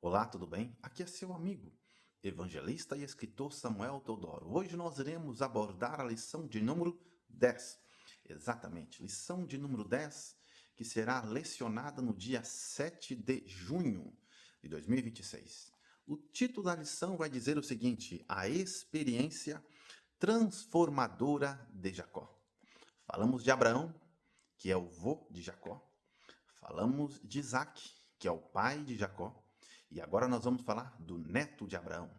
Olá, tudo bem? Aqui é seu amigo, evangelista e escritor Samuel Teodoro. Hoje nós iremos abordar a lição de número 10. Exatamente, lição de número 10, que será lecionada no dia 7 de junho de 2026. O título da lição vai dizer o seguinte: a experiência transformadora de Jacó. Falamos de Abraão, que é o vô de Jacó. Falamos de Isaac, que é o pai de Jacó. E agora nós vamos falar do neto de Abraão,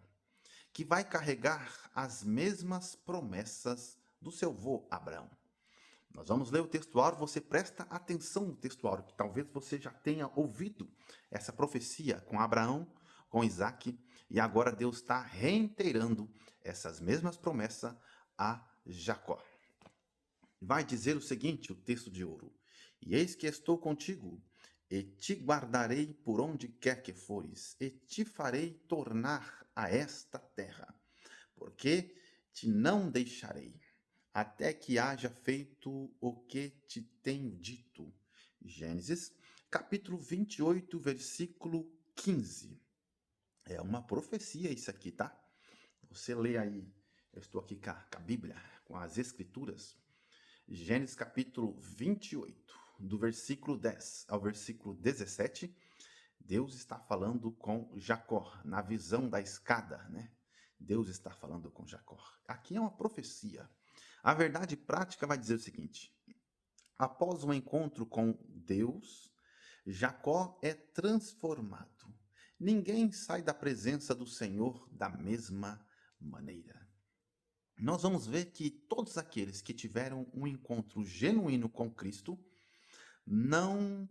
que vai carregar as mesmas promessas do seu vô Abraão. Nós vamos ler o textuário, você presta atenção no textuário, que talvez você já tenha ouvido essa profecia com Abraão, com Isaac, e agora Deus está reiterando essas mesmas promessas a Jacó. Vai dizer o seguinte, o texto de ouro: E eis que estou contigo, e te guardarei por onde quer que fores, e te farei tornar a esta terra, porque te não deixarei, até que haja feito o que te tenho dito. Gênesis, capítulo 28, versículo 15. É uma profecia isso aqui, tá? Você lê aí, eu estou aqui com a Bíblia, com as Escrituras. Gênesis capítulo 28, do versículo 10 ao versículo 17, Deus está falando com Jacó, na visão da escada, né? Deus está falando com Jacó. Aqui é uma profecia. A verdade prática vai dizer o seguinte: após um encontro com Deus, Jacó é transformado. Ninguém sai da presença do Senhor da mesma maneira. Nós vamos ver que todos aqueles que tiveram um encontro genuíno com Cristo não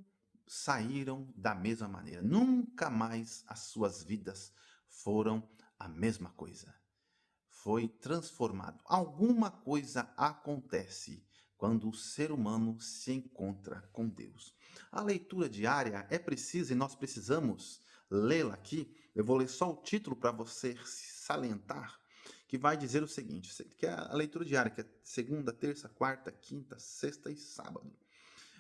saíram da mesma maneira. Nunca mais as suas vidas foram a mesma coisa. Foi transformado. Alguma coisa acontece quando o ser humano se encontra com Deus. A leitura diária é precisa e nós precisamos lê-la aqui. Eu vou ler só o título para você salientar, que vai dizer o seguinte, que é a leitura diária, que é segunda, terça, quarta, quinta, sexta e sábado.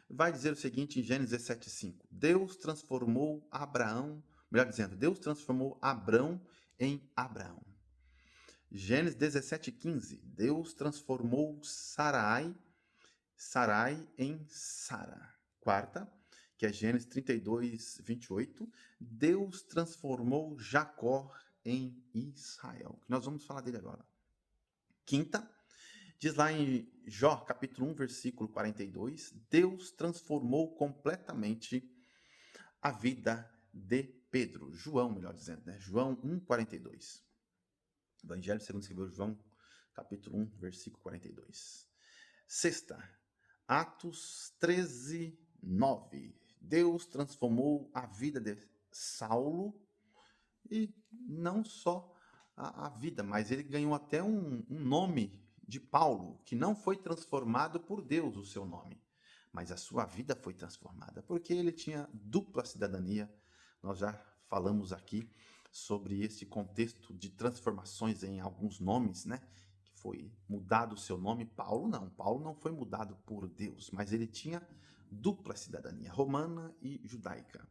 Vai dizer o seguinte em Gênesis 17:5. Deus transformou Abraão, melhor dizendo, Deus transformou Abrão em Abraão. Gênesis 17:15. Deus transformou Sarai em Sara. Quarta, que é Gênesis 32:28. Deus transformou Jacó em Israel. Que nós vamos falar dele agora. Quinta, diz lá em Jó, capítulo 1, versículo 42, Deus transformou completamente a vida de Pedro. João, melhor dizendo, né? João 1:42. Evangelho segundo escreveu João, capítulo 1, versículo 42. Sexta, Atos 13:9. Deus transformou a vida de Saulo, e não só a vida, mas ele ganhou até um nome de Paulo, que não foi transformado por Deus o seu nome, mas a sua vida foi transformada, porque ele tinha dupla cidadania. Nós já falamos aqui sobre esse contexto de transformações em alguns nomes, né? Que foi mudado o seu nome. Paulo não foi mudado por Deus, mas ele tinha dupla cidadania, romana e judaica.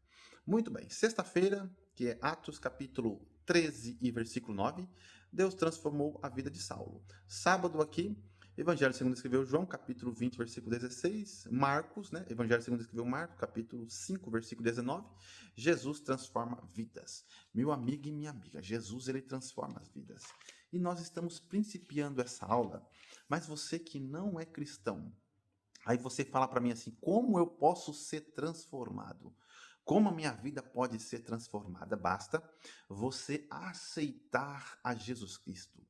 Muito bem, sexta-feira, que é Atos capítulo 13 e versículo 9, Deus transformou a vida de Saulo. Sábado aqui, Evangelho segundo escreveu João, capítulo 20, versículo 16. Marcos, né? Evangelho segundo escreveu Marcos, capítulo 5, versículo 19. Jesus transforma vidas. Meu amigo e minha amiga, Jesus, ele transforma as vidas. E nós estamos principiando essa aula, mas você que não é cristão, aí você fala para mim assim, como eu posso ser transformado? Como a minha vida pode ser transformada? Basta você aceitar a Jesus Cristo.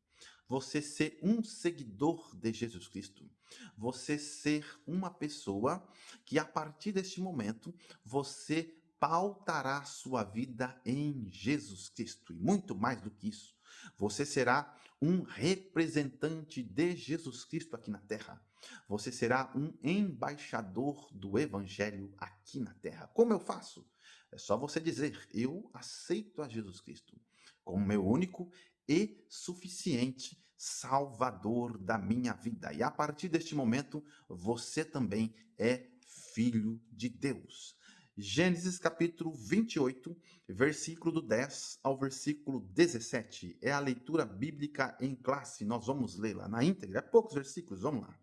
Você ser um seguidor de Jesus Cristo. Você ser uma pessoa que a partir deste momento você pautará sua vida em Jesus Cristo. E muito mais do que isso, você será um representante de Jesus Cristo aqui na terra. Você será um embaixador do Evangelho aqui na terra. Como eu faço? É só você dizer: eu aceito a Jesus Cristo como meu único e suficiente Salvador da minha vida. E a partir deste momento, você também é filho de Deus. Gênesis capítulo 28, versículo do 10 ao versículo 17. É a leitura bíblica em classe. Nós vamos lê-la na íntegra. É poucos versículos, vamos lá.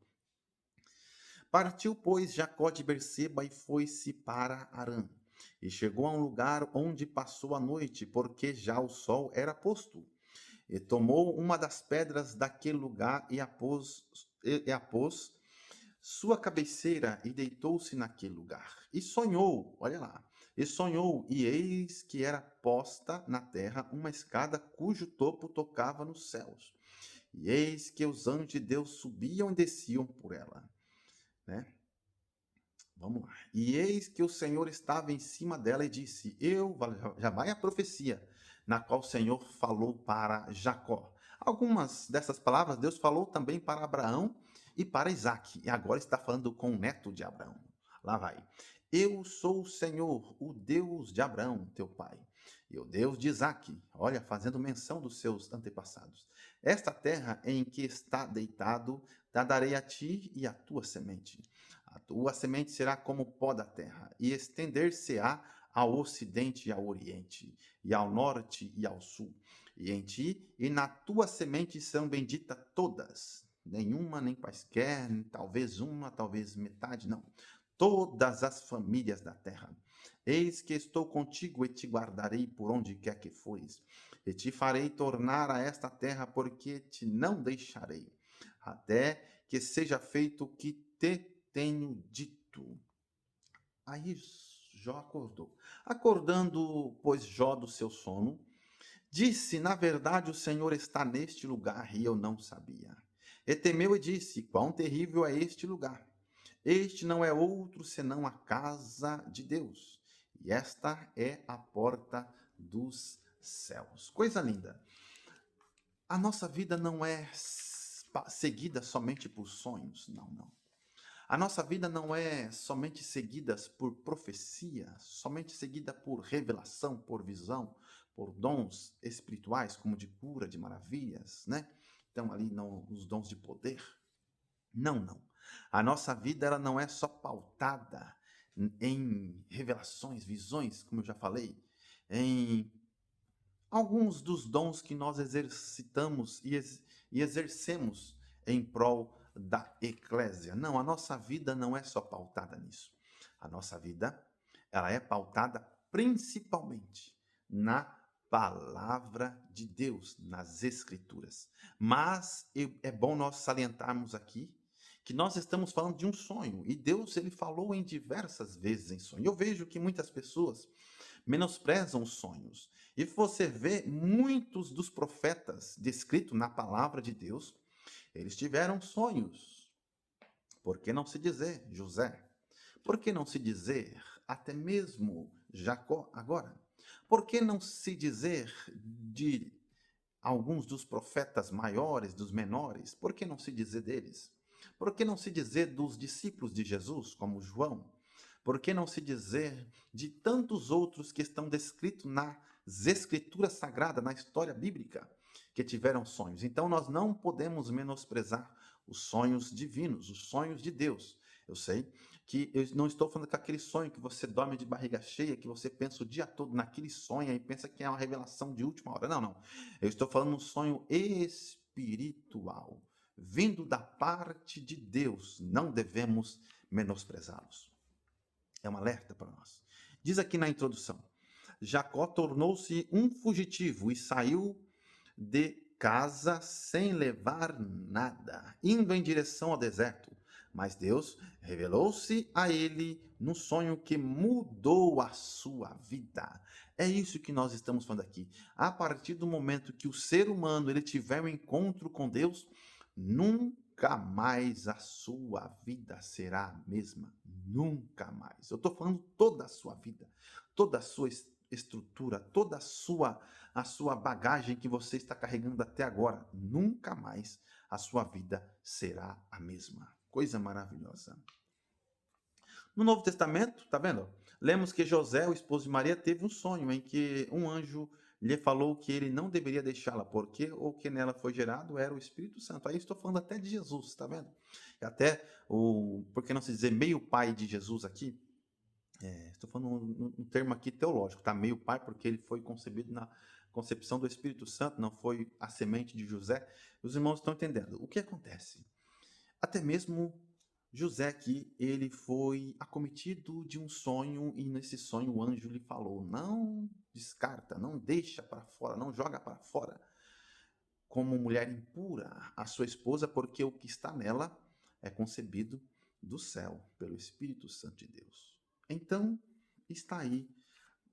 Partiu, pois, Jacó de Berseba e foi-se para Harã. E chegou a um lugar onde passou a noite, porque já o sol era posto. E tomou uma das pedras daquele lugar e a pôs sua cabeceira e deitou-se naquele lugar. E sonhou, olha lá, e eis que era posta na terra uma escada cujo topo tocava nos céus. E eis que os anjos de Deus subiam e desciam por ela, né? Vamos lá. E eis que o Senhor estava em cima dela e disse: já vai a profecia, na qual o Senhor falou para Jacó. Algumas dessas palavras Deus falou também para Abraão e para Isaac. E agora está falando com o neto de Abraão. Lá vai. Eu sou o Senhor, o Deus de Abraão, teu pai, e o Deus de Isaac. Olha, fazendo menção dos seus antepassados. Esta terra em que está deitado, a darei a ti e à tua semente. A tua semente será como o pó da terra, e estender-se-á ao ocidente e ao oriente, e ao norte e ao sul. E em ti e na tua semente são benditas todas, nenhuma nem quaisquer, talvez uma, talvez metade, não. Todas as famílias da terra. Eis que estou contigo e te guardarei por onde quer que fores, e te farei tornar a esta terra, porque te não deixarei, até que seja feito o que te tenho dito. Aí Jó acordou. Acordando, pois, Jó do seu sono, disse: Na verdade, o Senhor está neste lugar e eu não sabia. E temeu e disse: Quão terrível é este lugar! Este não é outro senão a casa de Deus, e esta é a porta dos céus. Coisa linda. A nossa vida não é seguida somente por sonhos, não. A nossa vida não é somente seguida por profecia, somente seguida por revelação, por visão, por dons espirituais, como de cura, de maravilhas, né? Então, ali os dons de poder. Não. A nossa vida ela não é só pautada em revelações, visões, como eu já falei, em alguns dos dons que nós exercitamos e exercemos em prol da eclésia. Não, a nossa vida não é só pautada nisso. A nossa vida, ela é pautada principalmente na palavra de Deus, nas escrituras. Mas é bom nós salientarmos aqui que nós estamos falando de um sonho, e Deus ele falou em diversas vezes em sonho. Eu vejo que muitas pessoas menosprezam os sonhos. E você vê muitos dos profetas descritos na palavra de Deus, eles tiveram sonhos. Por que não se dizer José? Por que não se dizer até mesmo Jacó agora? Por que não se dizer de alguns dos profetas maiores, dos menores? Por que não se dizer deles? Por que não se dizer dos discípulos de Jesus, como João? Por que não se dizer de tantos outros que estão descritos nas escrituras sagradas, na história bíblica, que tiveram sonhos? Então nós não podemos menosprezar os sonhos divinos, os sonhos de Deus. Eu sei que eu não estou falando com aquele sonho que você dorme de barriga cheia, que você pensa o dia todo naquele sonho e pensa que é uma revelação de última hora. Não. Eu estou falando um sonho espiritual, vindo da parte de Deus. Não devemos menosprezá-los. É um alerta para nós. Diz aqui na introdução: Jacó tornou-se um fugitivo e saiu de casa sem levar nada, indo em direção ao deserto. Mas Deus revelou-se a ele num sonho que mudou a sua vida. É isso que nós estamos falando aqui. A partir do momento que o ser humano ele tiver um encontro com Deus, nunca mais a sua vida será a mesma. Nunca mais. Eu estou falando toda a sua vida, toda a sua estrutura, toda a sua bagagem que você está carregando até agora. Nunca mais a sua vida será a mesma. Coisa maravilhosa. No Novo Testamento, tá vendo? Lemos que José, o esposo de Maria, teve um sonho em que um anjo lhe falou que ele não deveria deixá-la, porque o que nela foi gerado era o Espírito Santo. Aí estou falando até de Jesus, tá vendo? Até por que não se dizer meio pai de Jesus aqui? Estou falando um termo aqui teológico, tá? Meio pai, porque ele foi concebido na concepção do Espírito Santo, não foi a semente de José. Os irmãos estão entendendo. O que acontece? Até mesmo José aqui, ele foi acometido de um sonho e nesse sonho o anjo lhe falou: não descarta, não deixa para fora, não joga para fora como mulher impura a sua esposa, porque o que está nela é concebido do céu pelo Espírito Santo de Deus. Então, está aí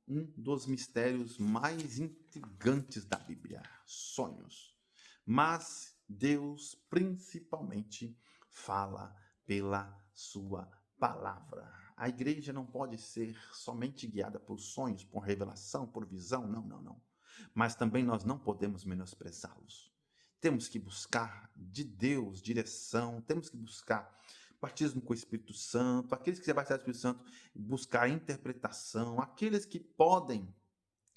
um dos mistérios mais intrigantes da Bíblia, sonhos. Mas Deus principalmente fala pela sua palavra. A igreja não pode ser somente guiada por sonhos, por revelação, por visão, não, não, não. Mas também nós não podemos menosprezá-los. Temos que buscar de Deus direção, temos que buscar batismo com o Espírito Santo, aqueles que se batizam com o Espírito Santo, buscar interpretação, aqueles que podem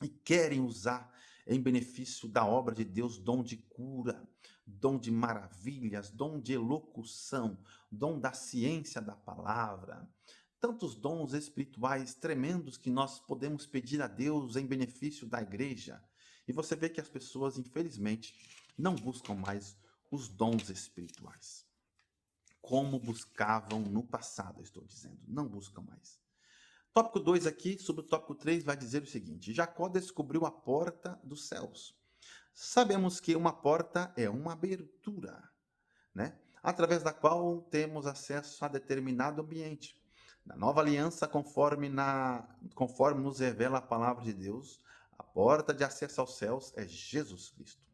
e querem usar em benefício da obra de Deus dom de cura, dom de maravilhas, dom de elocução, dom da ciência da palavra, tantos dons espirituais tremendos que nós podemos pedir a Deus em benefício da igreja. E você vê que as pessoas, infelizmente, não buscam mais os dons espirituais como buscavam no passado, estou dizendo. Não buscam mais. Tópico 2 aqui, sobre o tópico 3, vai dizer o seguinte: Jacó descobriu a porta dos céus. Sabemos que uma porta é uma abertura, né? Através da qual temos acesso a determinado ambiente. Na nova aliança, conforme nos revela a palavra de Deus, a porta de acesso aos céus é Jesus Cristo.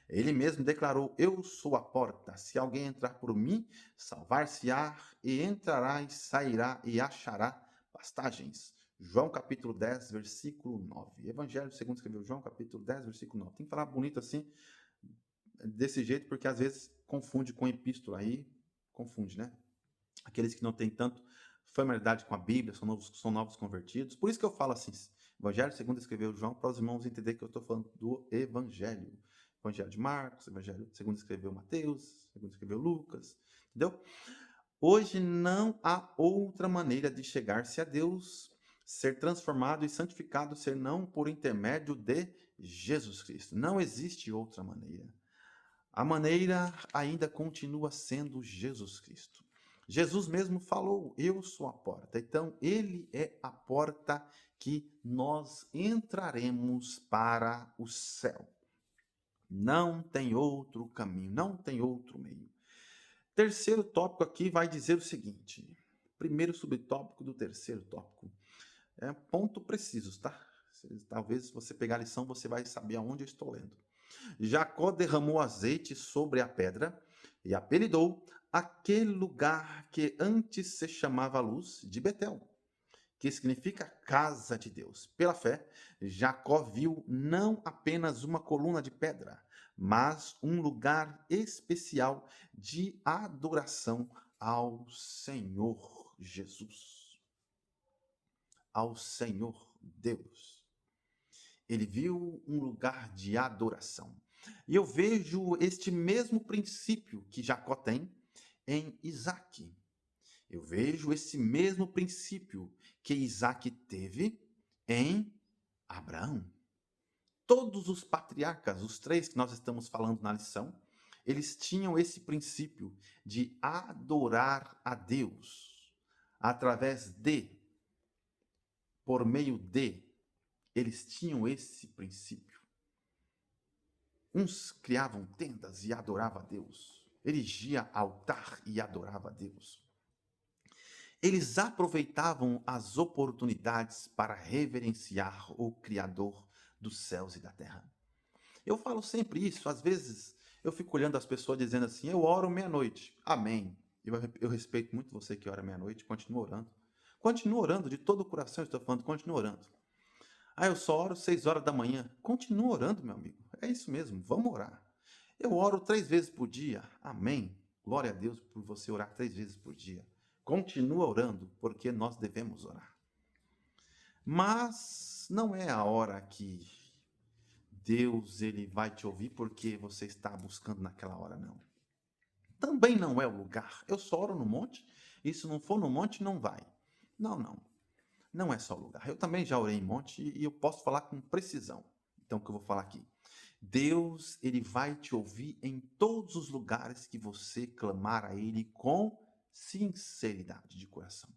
Ele mesmo declarou: Eu sou a porta. Se alguém entrar por mim, salvar-se-á, e entrará e sairá e achará pastagens. João capítulo 10, versículo 9. Evangelho segundo escreveu João, capítulo 10, versículo 9. Tem que falar bonito assim, desse jeito, porque às vezes confunde com epístola aí, confunde, né? Aqueles que não têm tanto familiaridade com a Bíblia, são novos convertidos. Por isso que eu falo assim, Evangelho segundo escreveu João, para os irmãos entenderem que eu estou falando do Evangelho. Evangelho de Marcos, Evangelho segundo escreveu Mateus, segundo escreveu Lucas, entendeu? Hoje não há outra maneira de chegar-se a Deus, ser transformado e santificado, senão por intermédio de Jesus Cristo. Não existe outra maneira. A maneira ainda continua sendo Jesus Cristo. Jesus mesmo falou: Eu sou a porta. Então, Ele é a porta que nós entraremos para o céu. Não tem outro caminho, não tem outro meio. Terceiro tópico aqui vai dizer o seguinte: primeiro subtópico do terceiro tópico. É ponto preciso, tá? Talvez se você pegar a lição, você vai saber aonde eu estou lendo. Jacó derramou azeite sobre a pedra e apelidou aquele lugar que antes se chamava Luz de Betel, que significa casa de Deus. Pela fé, Jacó viu não apenas uma coluna de pedra, mas um lugar especial de adoração ao Senhor Jesus, ao Senhor Deus. Ele viu um lugar de adoração. E eu vejo este mesmo princípio que Jacó tem em Isaac. Eu vejo esse mesmo princípio que Isaac teve em Abraão. Todos os patriarcas, os três que nós estamos falando na lição, eles tinham esse princípio de adorar a Deus através de, por meio de, eles tinham esse princípio. Uns criavam tendas e adoravam a Deus. Erigia altar e adorava a Deus. Eles aproveitavam as oportunidades para reverenciar o Criador dos céus e da terra. Eu falo sempre isso, às vezes eu fico olhando as pessoas dizendo assim: eu oro meia-noite. Amém. Eu respeito muito você que ora meia-noite, continua orando. Continua orando de todo o coração, estou falando, continua orando. Ah, eu só oro 6 horas da manhã. Continua orando, meu amigo. É isso mesmo, vamos orar. Eu oro 3 vezes por dia. Amém. Glória a Deus por você orar 3 vezes por dia. Continua orando, porque nós devemos orar. Mas não é a hora que Deus ele vai te ouvir porque você está buscando naquela hora, não. Também não é o lugar. Eu só oro no monte, e se não for no monte, não vai. Não, não. não é só lugar. Eu também já orei em monte e eu posso falar com precisão. Então, o que eu vou falar aqui? Deus, ele vai te ouvir em todos os lugares que você clamar a ele com sinceridade de coração.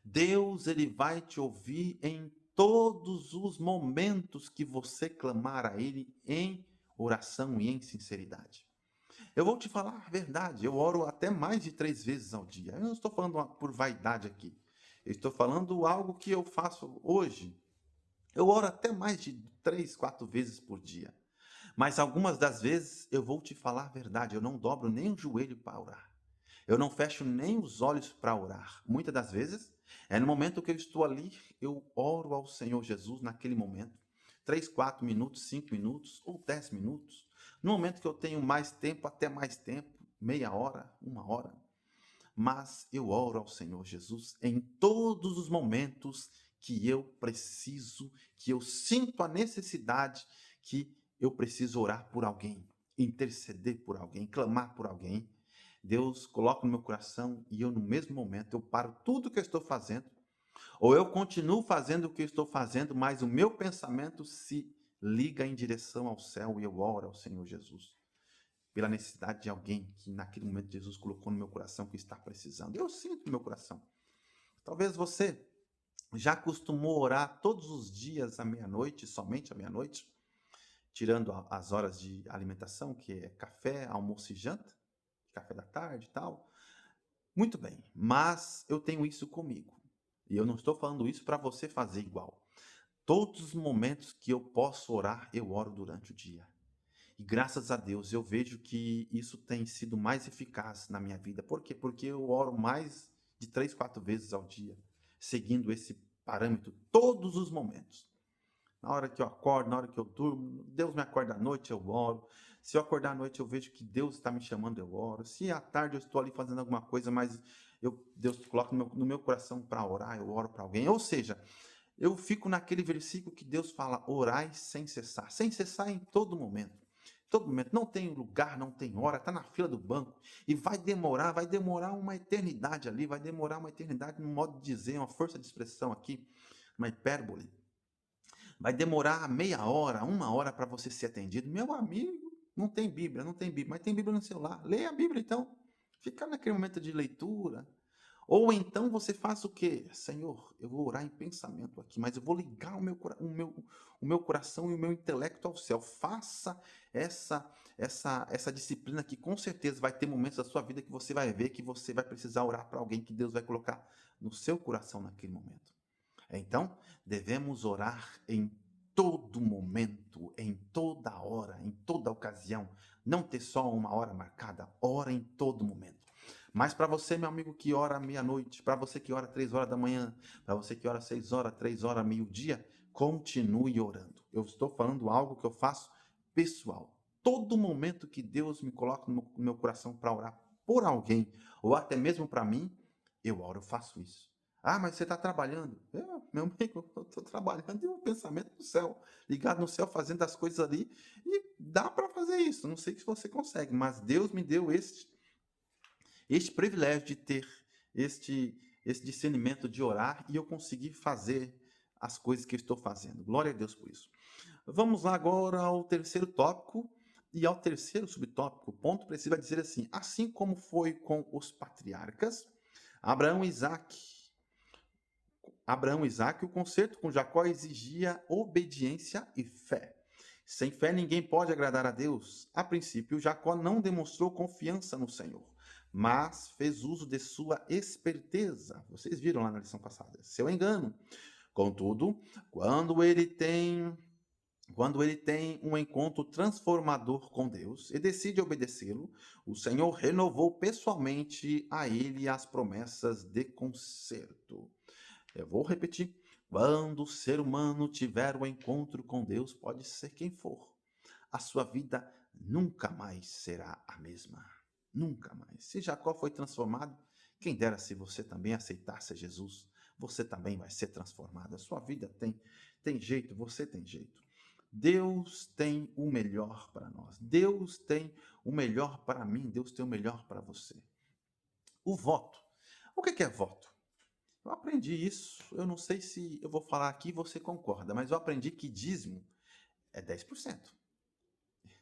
Deus, ele vai te ouvir em todos os momentos que você clamar a ele em oração e em sinceridade. Eu vou te falar a verdade, eu oro até mais de 3 vezes ao dia. Eu não estou falando por vaidade aqui. Eu estou falando algo que eu faço hoje. Eu oro até mais de 3, 4 vezes por dia. Mas algumas das vezes eu vou te falar a verdade, eu não dobro nem o joelho para orar. Eu não fecho nem os olhos para orar. Muitas das vezes, é no momento que eu estou ali, eu oro ao Senhor Jesus naquele momento. 3, 4 minutos, 5 minutos ou 10 minutos. No momento que eu tenho mais tempo, até mais tempo, meia hora, 1 hora. Mas eu oro ao Senhor Jesus em todos os momentos que eu preciso, que eu sinto a necessidade, que eu preciso orar por alguém, interceder por alguém, clamar por alguém. Deus coloca no meu coração e eu, no mesmo momento, eu paro tudo que eu estou fazendo, ou eu continuo fazendo o que eu estou fazendo, mas o meu pensamento se liga em direção ao céu e eu oro ao Senhor Jesus pela necessidade de alguém que naquele momento Jesus colocou no meu coração que está precisando. Eu sinto no meu coração. Talvez você já costumou orar todos os dias à meia-noite, somente à meia-noite, tirando as horas de alimentação, que é café, almoço e janta, café da tarde e tal. Muito bem, mas eu tenho isso comigo. E eu não estou falando isso para você fazer igual. Todos os momentos que eu posso orar, eu oro durante o dia. E graças a Deus eu vejo que isso tem sido mais eficaz na minha vida. Por quê? Porque eu oro mais de 3, 4 vezes ao dia, seguindo esse parâmetro todos os momentos. Na hora que eu acordo, na hora que eu durmo, Deus me acorda à noite, eu oro. Se eu acordar à noite, eu vejo que Deus está me chamando, eu oro. Se à tarde eu estou ali fazendo alguma coisa, mas Deus coloca no meu coração para orar, eu oro para alguém. Ou seja, eu fico naquele versículo que Deus fala, orai sem cessar em todo momento. Todo momento, não tem lugar, não tem hora, está na fila do banco e vai demorar uma eternidade ali, vai demorar uma eternidade, no modo de dizer, uma força de expressão aqui, uma hipérbole. Vai demorar meia hora, 1 hora para você ser atendido. Meu amigo, não tem Bíblia, mas tem Bíblia no celular. Leia a Bíblia então. Fica naquele momento de leitura. Ou então você faz o quê? Senhor, eu vou orar em pensamento aqui, mas eu vou ligar o meu coração e o meu intelecto ao céu. Faça essa disciplina que com certeza vai ter momentos da sua vida que você vai ver que você vai precisar orar para alguém que Deus vai colocar no seu coração naquele momento. Então, devemos orar em todo momento, em toda hora, em toda ocasião. Não ter só uma hora marcada, ora em todo momento. Mas para você, meu amigo, que ora à meia-noite, para você que ora 3 horas da manhã, para você que ora 6 horas, 3 horas, meio-dia, continue orando. Eu estou falando algo que eu faço pessoal. Todo momento que Deus me coloca no meu coração para orar por alguém, ou até mesmo para mim, eu oro, eu faço isso. Ah, mas você está trabalhando. Meu amigo, eu estou trabalhando e o pensamento no céu, ligado no céu, fazendo as coisas ali. E dá para fazer isso. Não sei se você consegue, mas Deus me deu este privilégio de ter este discernimento de orar e eu conseguir fazer as coisas que eu estou fazendo. Glória a Deus por isso. Vamos lá agora ao terceiro tópico e ao terceiro subtópico. O ponto precisa dizer assim como foi com os patriarcas, Abraão e Isaac, o concerto com Jacó exigia obediência e fé. Sem fé ninguém pode agradar a Deus. A princípio, Jacó não demonstrou confiança no Senhor, mas fez uso de sua esperteza. Vocês viram lá na lição passada, seu engano. Contudo, quando ele tem um encontro transformador com Deus e decide obedecê-lo, o Senhor renovou pessoalmente a ele as promessas de conserto. Eu vou repetir. Quando o ser humano tiver um encontro com Deus, pode ser quem for, a sua vida nunca mais será a mesma. Nunca mais. Se Jacó foi transformado, quem dera se você também aceitasse Jesus, você também vai ser transformado. A sua vida tem jeito, você tem jeito. Deus tem o melhor para nós. Deus tem o melhor para mim. Deus tem o melhor para você. O voto. O que é voto? Eu aprendi isso, eu não sei se eu vou falar aqui e você concorda, mas eu aprendi que dízimo é 10%.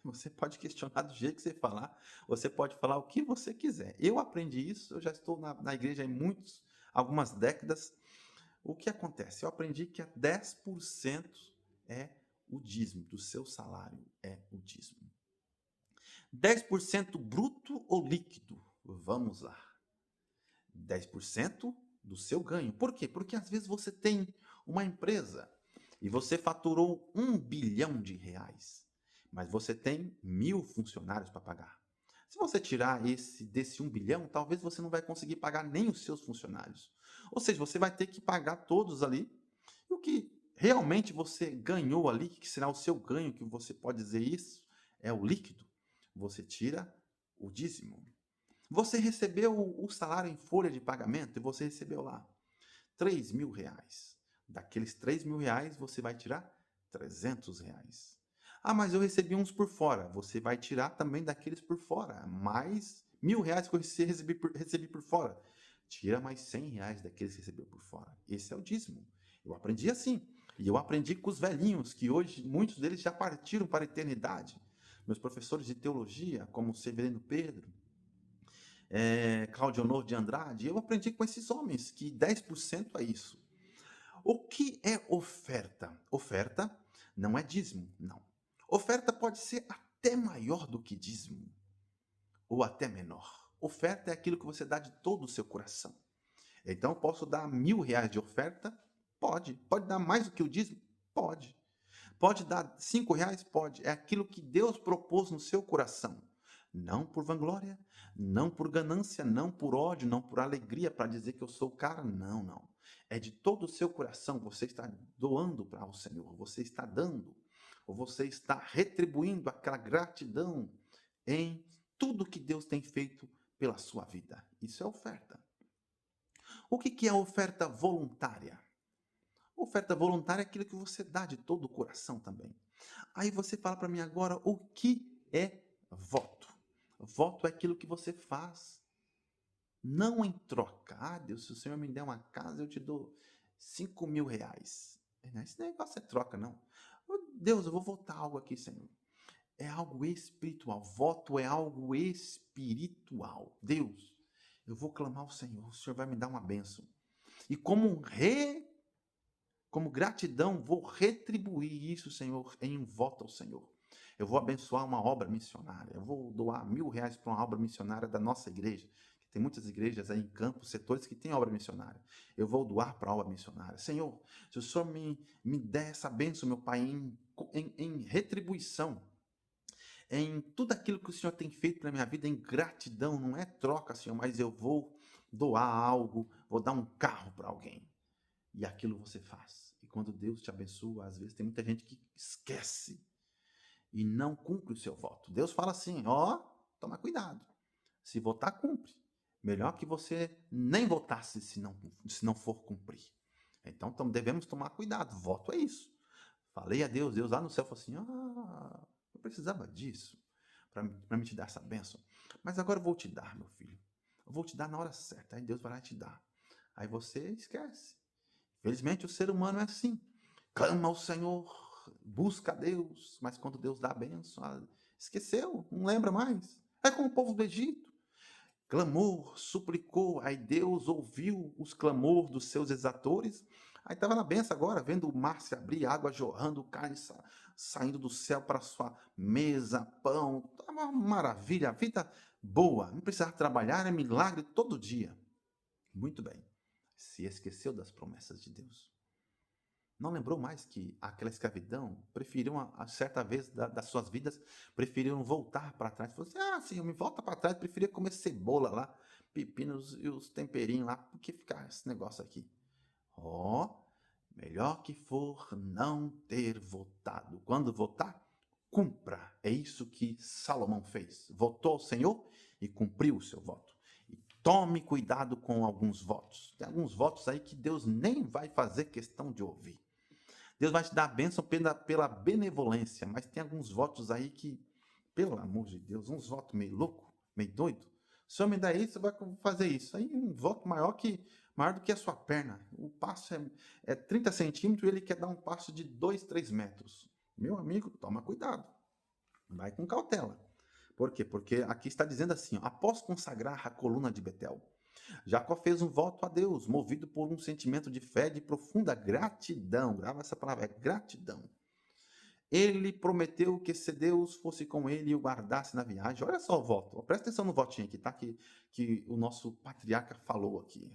Você pode questionar do jeito que você falar, você pode falar o que você quiser. Eu aprendi isso, eu já estou na igreja há algumas décadas. O que acontece? Eu aprendi que 10% é o dízimo, do seu salário é o dízimo. 10% bruto ou líquido? Vamos lá. 10% do seu ganho. Por quê? Porque às vezes você tem uma empresa e você faturou R$ 1 bilhão, mas você tem 1.000 funcionários para pagar. Se você tirar desse 1 bilhão, talvez você não vai conseguir pagar nem os seus funcionários. Ou seja, você vai ter que pagar todos ali. E o que realmente você ganhou ali, que será o seu ganho, que você pode dizer isso, é o líquido. Você tira o dízimo. Você recebeu o salário em folha de pagamento e você recebeu lá R$ 3.000. Daqueles R$ 3.000, você vai tirar R$ 300. Ah, mas eu recebi uns por fora. Você vai tirar também daqueles por fora. Mais R$ 1.000 que eu recebi por fora. Tira mais R$ 100 daqueles que recebeu por fora. Esse é o dízimo. Eu aprendi assim. E eu aprendi com os velhinhos, que hoje muitos deles já partiram para a eternidade. Meus professores de teologia, como o Severino Pedro, Claudio Honor de Andrade, eu aprendi com esses homens que 10% é isso. O que é oferta? Oferta não é dízimo, não. Oferta pode ser até maior do que dízimo, ou até menor. Oferta é aquilo que você dá de todo o seu coração. Então, eu posso dar R$ 1.000 de oferta? Pode. Pode dar mais do que o dízimo? Pode. Pode dar R$ 5? Pode. É aquilo que Deus propôs no seu coração. Não por vanglória, não por ganância, não por ódio, não por alegria para dizer que eu sou o cara. Não, não. É de todo o seu coração. Você está doando para o Senhor. Você está dando. Ou você está retribuindo aquela gratidão em tudo que Deus tem feito pela sua vida. Isso é oferta. O que é oferta voluntária? Oferta voluntária é aquilo que você dá de todo o coração também. Aí você fala para mim agora o que é voto. Voto é aquilo que você faz, não em troca. Ah, Deus, se o Senhor me der uma casa, eu te dou R$ 5.000. Esse negócio é troca, não. Deus, eu vou votar algo aqui, Senhor. É algo espiritual. Voto é algo espiritual. Deus, eu vou clamar ao Senhor. O Senhor vai me dar uma bênção. E como gratidão, vou retribuir isso, Senhor, em voto ao Senhor. Eu vou abençoar uma obra missionária. Eu vou doar R$ 1.000 para uma obra missionária da nossa igreja. Tem muitas igrejas aí em campos, setores que têm obra missionária. Eu vou doar para a obra missionária. Senhor, se o Senhor me der essa bênção, meu Pai, em retribuição, em tudo aquilo que o Senhor tem feito na minha vida, em gratidão, não é troca, Senhor, mas eu vou doar algo, vou dar um carro para alguém. E aquilo você faz. E quando Deus te abençoa, às vezes tem muita gente que esquece e não cumpre o seu voto. Deus fala assim, toma cuidado. Se votar, cumpre. Melhor que você nem votasse se não for cumprir. Então devemos tomar cuidado. Voto é isso. Falei a Deus, Deus lá no céu falou assim, eu precisava disso para me te dar essa bênção. Mas agora eu vou te dar, meu filho. Eu vou te dar na hora certa. Aí Deus vai lá te dar. Aí você esquece. Felizmente o ser humano é assim. Clama ao Senhor, busca a Deus, mas quando Deus dá a bênção, esqueceu, não lembra mais. É como o povo do Egito. Clamou, suplicou, aí Deus ouviu os clamores dos seus exatores. Aí estava na benção agora, vendo o mar se abrir, água jorrando, carne saindo do céu para sua mesa, pão. Estava uma maravilha, a vida boa. Não precisava trabalhar, é milagre todo dia. Muito bem. Se esqueceu das promessas de Deus. Não lembrou mais que aquela escravidão, preferiram, a certa vez das suas vidas, preferiram voltar para trás. Falou assim, sim, eu me volta para trás, preferia comer cebola lá, pepinos e os temperinhos lá, porque ficar esse negócio aqui. Melhor que for não ter votado. Quando votar, cumpra. É isso que Salomão fez. Votou ao Senhor e cumpriu o seu voto. Tome cuidado com alguns votos. Tem alguns votos aí que Deus nem vai fazer questão de ouvir. Deus vai te dar a bênção pela benevolência, mas tem alguns votos aí que, pelo amor de Deus, uns votos meio louco, meio doido. Se eu me der isso, eu vou fazer isso. Aí um voto maior que maior do que a sua perna. O passo é 30 centímetros e ele quer dar um passo de 2, 3 metros. Meu amigo, toma cuidado. Vai com cautela. Por quê? Porque aqui está dizendo assim, ó, após consagrar a coluna de Betel, Jacó fez um voto a Deus, movido por um sentimento de fé de profunda gratidão. Grava essa palavra, é gratidão. Ele prometeu que se Deus fosse com ele e o guardasse na viagem. Olha só o voto. Presta atenção no votinho aqui, tá? Que o nosso patriarca falou aqui.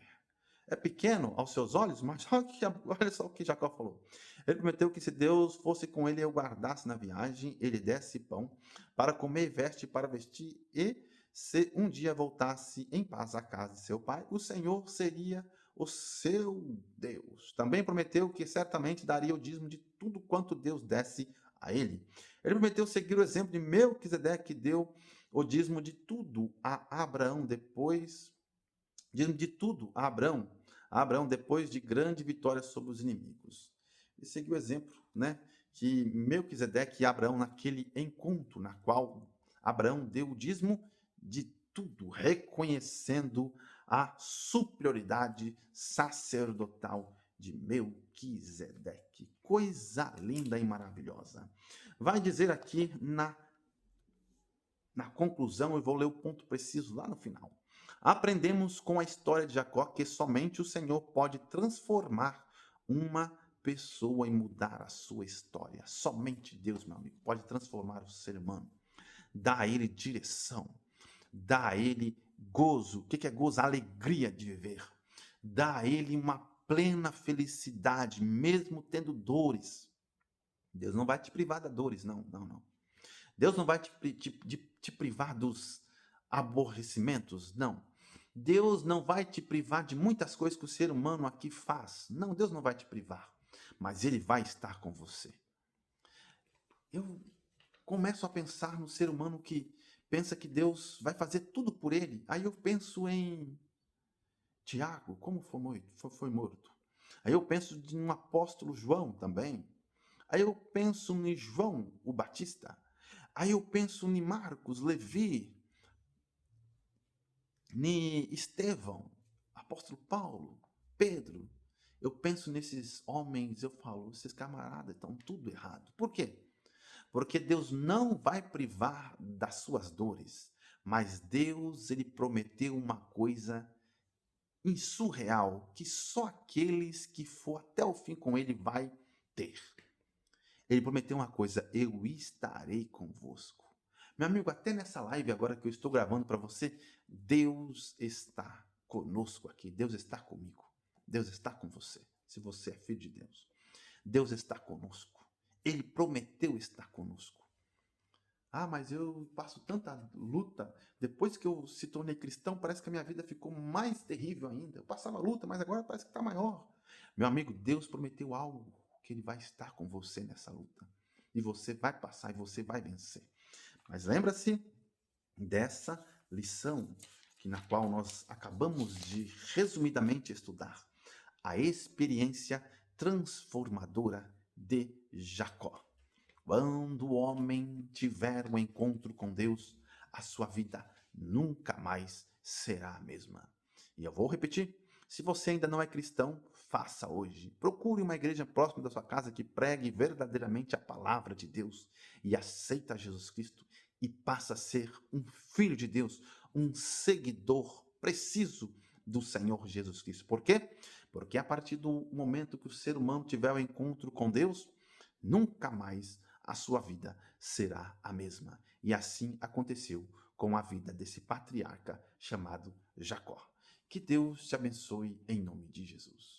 É pequeno aos seus olhos, mas olha só o que Jacó falou. Ele prometeu que se Deus fosse com ele e o guardasse na viagem, ele desse pão para comer e veste para vestir, e se um dia voltasse em paz à casa de seu pai, o Senhor seria o seu Deus. Também prometeu que certamente daria o dízimo de tudo quanto Deus desse a ele. Ele prometeu seguir o exemplo de Melquisedeque, que deu o dízimo de tudo a Abraão depois de tudo a Abraão depois de grande vitória sobre os inimigos. E seguiu o exemplo, né, que Melquisedeque e Abraão naquele encontro na qual Abraão deu o dízimo de tudo, reconhecendo a superioridade sacerdotal de Melquisedeque. Coisa linda e maravilhosa. Vai dizer aqui na conclusão, eu vou ler o ponto preciso lá no final. Aprendemos com a história de Jacó que somente o Senhor pode transformar uma pessoa e mudar a sua história. Somente Deus, meu amigo, pode transformar o ser humano. Dá a ele direção, dá a ele gozo. O que é gozo? Alegria de viver. Dá a ele uma plena felicidade, mesmo tendo dores. Deus não vai te privar das dores, não. Deus não vai te privar dos aborrecimentos, não. Deus não vai te privar de muitas coisas que o ser humano aqui faz. Não, Deus não vai te privar, mas Ele vai estar com você. Eu começo a pensar no ser humano que pensa que Deus vai fazer tudo por ele. Aí eu penso em Tiago, como foi morto. Aí eu penso em um apóstolo João também. Aí eu penso em João, o Batista. Aí eu penso em Marcos, Levi, em Estevão, apóstolo Paulo, Pedro. Eu penso nesses homens, eu falo, esses camaradas estão tudo errado. Por quê? Porque Deus não vai privar das suas dores, mas Deus, ele prometeu uma coisa insurreal, que só aqueles que for até o fim com ele vai ter. Ele prometeu uma coisa: eu estarei convosco. Meu amigo, até nessa live agora que eu estou gravando para você, Deus está conosco aqui. Deus está comigo. Deus está com você, se você é filho de Deus. Deus está conosco. Ele prometeu estar conosco. Ah, mas eu passo tanta luta. Depois que eu se tornei cristão, parece que a minha vida ficou mais terrível ainda. Eu passava luta, mas agora parece que está maior. Meu amigo, Deus prometeu algo, que Ele vai estar com você nessa luta. E você vai passar e você vai vencer. Mas lembra-se dessa lição na qual nós acabamos de resumidamente estudar. A experiência transformadora de Jacó. Quando o homem tiver um encontro com Deus, a sua vida nunca mais será a mesma. E eu vou repetir: se você ainda não é cristão, faça hoje. Procure uma igreja próxima da sua casa que pregue verdadeiramente a palavra de Deus e aceita Jesus Cristo e passa a ser um filho de Deus, um seguidor preciso do Senhor Jesus Cristo. Por quê? Porque a partir do momento que o ser humano tiver um encontro com Deus, nunca mais a sua vida será a mesma. E assim aconteceu com a vida desse patriarca chamado Jacó. Que Deus te abençoe em nome de Jesus.